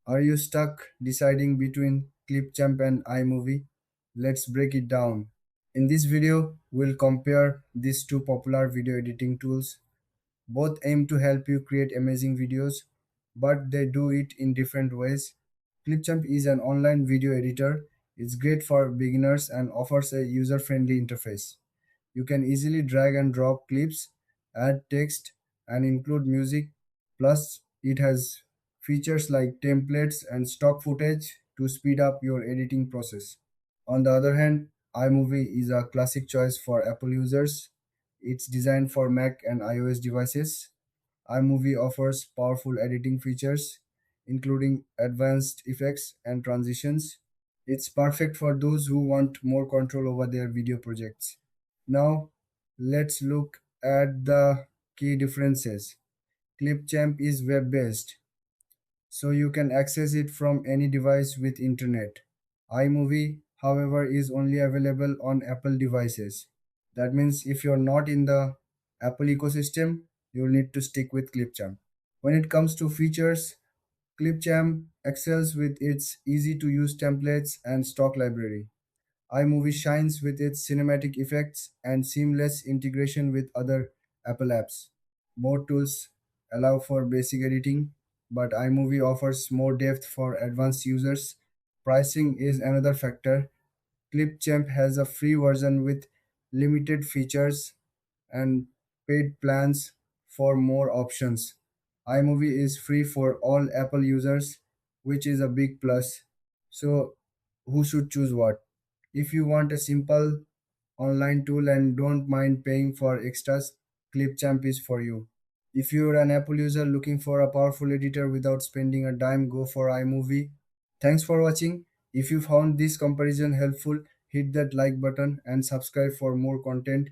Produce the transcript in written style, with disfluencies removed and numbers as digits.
Are you stuck deciding between Clipchamp and iMovie? Let's break it down. In this video, we'll compare these two popular video editing tools. Both aim to help you create amazing videos, but they do it in different ways. Clipchamp is an online video editor. It's great for beginners and offers a user-friendly interface. You can easily drag and drop clips, add text, and include music. Plus, it has features like templates and stock footage to speed up your editing process. On the other hand, iMovie is a classic choice for Apple users. It's designed for Mac and iOS devices. iMovie offers powerful editing features, including advanced effects and transitions. It's perfect for those who want more control over their video projects. Now, let's look at the key differences. Clipchamp is web-based, so you can access it from any device with internet. iMovie, however, is only available on Apple devices. That means if you're not in the Apple ecosystem, you'll need to stick with Clipchamp. When it comes to features, Clipchamp excels with its easy to use templates and stock library. iMovie shines with its cinematic effects and seamless integration with other Apple apps. Both tools allow for basic editing, but iMovie offers more depth for advanced users. Pricing is another factor. Clipchamp has a free version with limited features and paid plans for more options. iMovie is free for all Apple users, which is a big plus. So, who should choose what? If you want a simple online tool and don't mind paying for extras, Clipchamp is for you. If you're an Apple user looking for a powerful editor without spending a dime, go for iMovie. Thanks for watching. If you found this comparison helpful, hit that like button and subscribe for more content.